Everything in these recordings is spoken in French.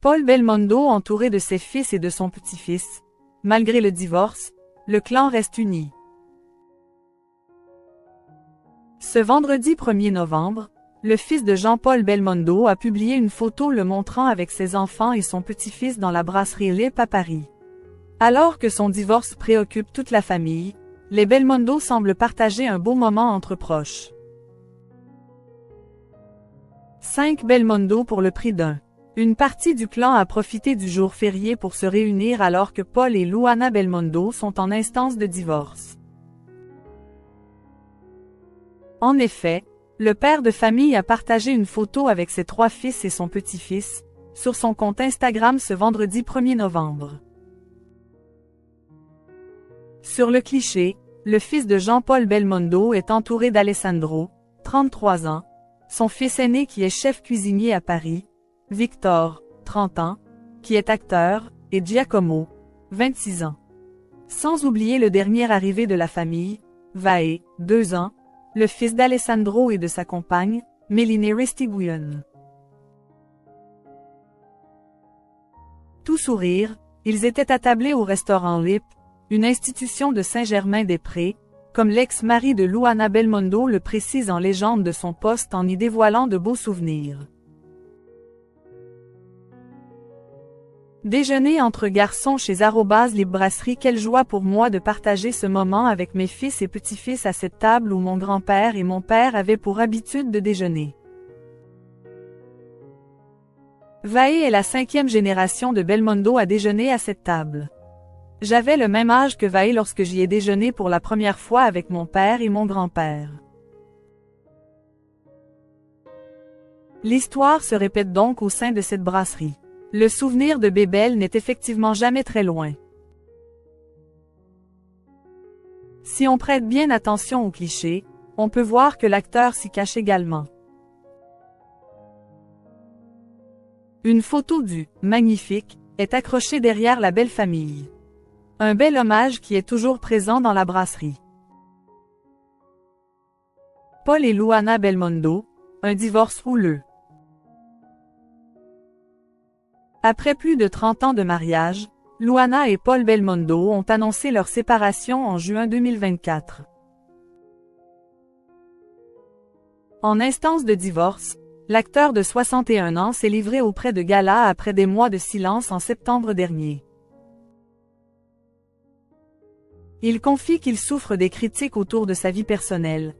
Paul Belmondo entouré de ses fils et de son petit-fils. Malgré le divorce, le clan reste uni. Ce vendredi 1er novembre, le fils de Jean-Paul Belmondo a publié une photo le montrant avec ses enfants et son petit-fils dans la brasserie Lip à Paris. Alors que son divorce préoccupe toute la famille, les Belmondo semblent partager un beau moment entre proches. 5 Belmondo pour le prix d'un. Une partie du clan a profité du jour férié pour se réunir alors que Paul et Luana Belmondo sont en instance de divorce. En effet, le père de famille a partagé une photo avec ses 3 fils et son petit-fils, sur son compte Instagram ce vendredi 1er novembre. Sur le cliché, le fils de Jean-Paul Belmondo est entouré d'Alessandro, 33 ans, son fils aîné qui est chef cuisinier à Paris, Victor, 30 ans, qui est acteur, et Giacomo, 26 ans. Sans oublier le dernier arrivé de la famille, Vae, 2 ans, le fils d'Alessandro et de sa compagne, Méline Restigouillon. Tout sourire, ils étaient attablés au restaurant Lip, une institution de Saint-Germain-des-Prés, comme l'ex-mari de Luana Belmondo le précise en légende de son poste en y dévoilant de beaux souvenirs. Déjeuner entre garçons chez @Lip Brasserie. Quelle joie pour moi de partager ce moment avec mes fils et petits-fils à cette table où mon grand-père et mon père avaient pour habitude de déjeuner. Vae est la 5e génération de Belmondo à déjeuner à cette table. J'avais le même âge que Vae lorsque j'y ai déjeuné pour la première fois avec mon père et mon grand-père. L'histoire se répète donc au sein de cette brasserie. Le souvenir de Bébel n'est effectivement jamais très loin. Si on prête bien attention aux clichés, on peut voir que l'acteur s'y cache également. Une photo du « magnifique » est accrochée derrière la belle famille. Un bel hommage qui est toujours présent dans la brasserie. Paul et Luana Belmondo, un divorce houleux. Après plus de 30 ans de mariage, Luana et Paul Belmondo ont annoncé leur séparation en juin 2024. En instance de divorce, l'acteur de 61 ans s'est livré auprès de galas après des mois de silence en septembre dernier. Il confie qu'il souffre des critiques autour de sa vie personnelle.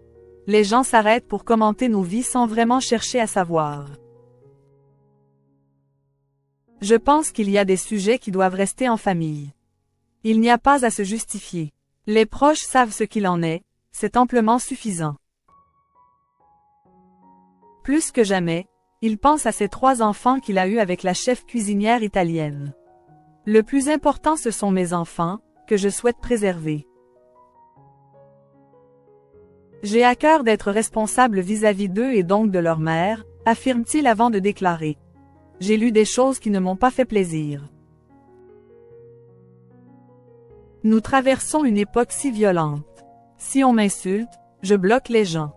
Les gens s'arrêtent pour commenter nos vies sans vraiment chercher à savoir. Je pense qu'il y a des sujets qui doivent rester en famille. Il n'y a pas à se justifier. Les proches savent ce qu'il en est, c'est amplement suffisant. Plus que jamais, il pense à ses 3 enfants qu'il a eus avec la chef cuisinière italienne. Le plus important ce sont mes enfants, que je souhaite préserver. J'ai à cœur d'être responsable vis-à-vis d'eux et donc de leur mère, affirme-t-il avant de déclarer. J'ai lu des choses qui ne m'ont pas fait plaisir. Nous traversons une époque si violente. Si on m'insulte, je bloque les gens.